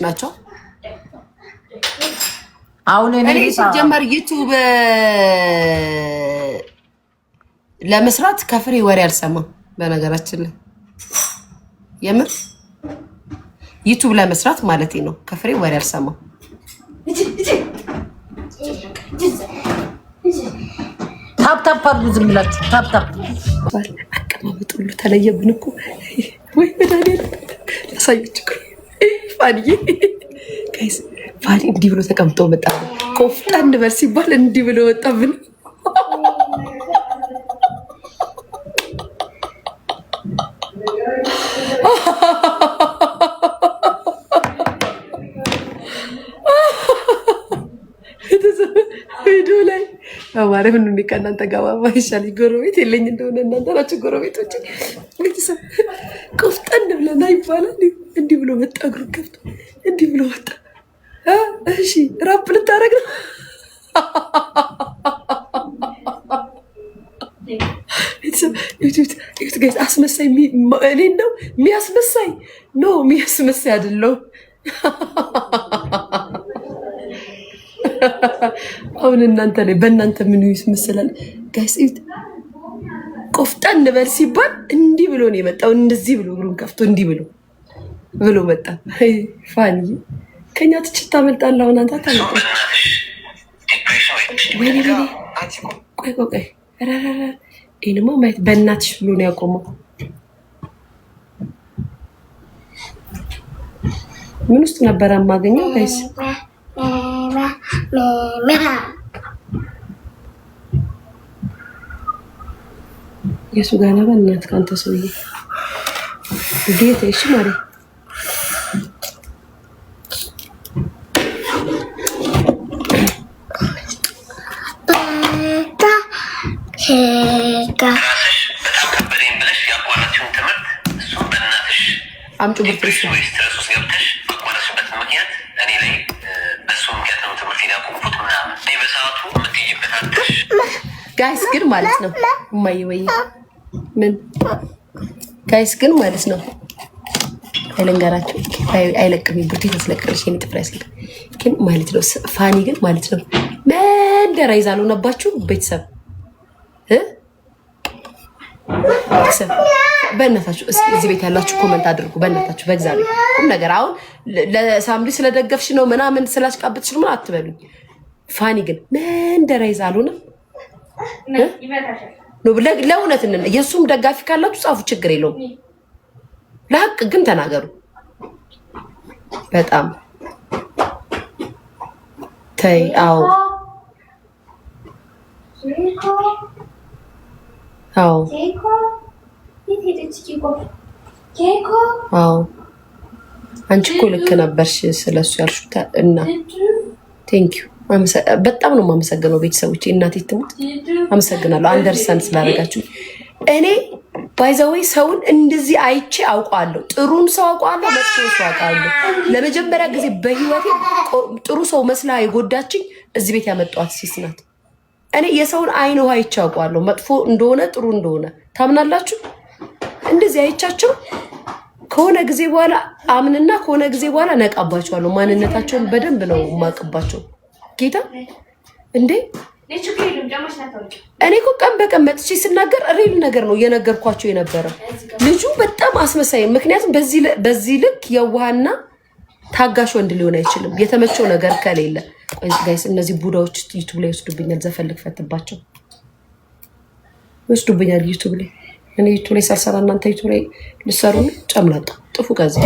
ናቸው። አሁን እኔ ሲጀመር ዩቲዩብ ለመስራት ከፍሬ ወሬ አልሰማም። በነገራችን ላይ የምር ዩቲዩብ ለመስራት ማለት ነው ከፍሬ ወሬ አልሰማም። ታፕ አድርጉ ዝም ብላችሁ ታፕ አቀማመጡ ሁሉ ተለየብን እኮ ወይ መድኃኒዓለም ላሳያችሁ ፋኒ ጋይስ ፋኒ እንዲህ ብሎ ተቀምጦ መጣ። ቆፍጣን በል ሲባል እንዲህ ብሎ ወጣብን። ቪዲዮ ላይ አማረ ምን ከእናንተ ጋር ማይሻል ጎረቤት የለኝ እንደሆነ እናንተ ናችሁ ጎረቤቶች። ቤተሰብ ቆፍጠን ብለና ይባላል። እንዲህ ብሎ መጣ፣ እግሩ ከፍቶ እንዲህ ብሎ ወጣ። እሺ ራፕ ልታረግ ነው። ቤተሰብ ዩቲዩብ ጋይስ አስመሳይ እኔ ነው የሚያስመሳይ ነው የሚያስመሳይ አይደለም። አሁን እናንተ ላይ በእናንተ ምን ይመስላል ጋይስ? ቆፍጠን በል ሲባል እንዲህ ብሎ ነው የመጣው። እንደዚህ ብሎ እግሩን ከፍቶ እንዲህ ብሎ መጣ። ፋኒ ከኛ ትችት ታመልጣለህ። አሁን አንተ ታመልጣለህ። ቆይ ይሄንማ ማየት በእናትሽ ብሎ ነው ያቆመው። ምን ውስጥ ነበር የማገኘው ጋይስ? የሱ ጋር ነው እናት ካንተ ሰውዬ ጌታ እሺ ማለት አምጡ ብትርስ ስትረሱስ ገብተሽ አቋረጥሽበት ምክንያት እኔ ላይ በሱ ምክንያት ነው ትምህርት ያቆምኩት ምናምን እኔ በሰዓቱ የምትይበት አትሽ ጋይስ ግን ማለት ነው እማዬ ወይ ምን ጋይስ ግን ማለት ነው አይለንገራችሁ አይለቅም ብርቴ ተስለቀልሽ የኔ ጥፍራ ያስለቅ ግን ማለት ነው ፋኒ ግን ማለት ነው መንደራ ይዛሉ ነባችሁ ቤተሰብ በእናታችሁ እዚህ ቤት ያላችሁ ኮሜንት አድርጉ። በእናታችሁ በእግዚአብሔር ቁም ነገር አሁን ለሳምሪ ስለደገፍሽ ነው ምናምን ስላሽቃበጥሽ ነው አትበሉኝ። ፋኒ ግን መንደራ ይዛሉ ነው ለእውነት የእሱም ደጋፊ ካላችሁ ጻፉ፣ ችግር የለውም። ለሀቅ ግን ተናገሩ። በጣም ተይ። አዎ አዎ አዎ አንቺ እኮ ልክ ነበርሽ ስለሱ ያልሽው እና ቴንኪዩ በጣም ነው የማመሰግነው። ቤተሰቦቼ እናቴ ትሙት አመሰግናለሁ አንደርሰን ስላደረጋችሁ። እኔ ባይዘዌ ሰውን እንደዚህ አይቼ አውቃለሁ። ጥሩን ሰው አውቃለሁ፣ መጥፎ ሰው አውቃለሁ። ለመጀመሪያ ጊዜ በህይወቴ ጥሩ ሰው መስላ የጎዳችኝ እዚህ ቤት ያመጣኋት ሲስ ናት። እኔ የሰውን አይን ውሃ አይቼ አውቃለሁ፣ መጥፎ እንደሆነ ጥሩ እንደሆነ። ታምናላችሁ? እንደዚህ አይቻቸው ከሆነ ጊዜ በኋላ አምንና ከሆነ ጊዜ በኋላ ነቃባቸዋለሁ። ማንነታቸውን በደንብ ነው የማውቅባቸው። ጌታ እንዴ እኔ እኮ ቀን በቀን መጥቼ ስናገር ሪል ነገር ነው እየነገርኳቸው የነበረው። ልጁ በጣም አስመሳይ፣ ምክንያቱም በዚህ ልክ የዋህና ታጋሽ ወንድ ሊሆን አይችልም የተመቸው ነገር ከሌለ። ጋይስ እነዚህ ቡዳዎች ዩቱብ ላይ ይወስዱብኛል። ዘፈልግ ፈትባቸው ይወስዱብኛል ዩቱብ ላይ። እኔ ዩቱብ ላይ ሳልሰራ እናንተ ዩቱብ ላይ ልሰሩ ጨምላጣ ጥፉ ጋዜ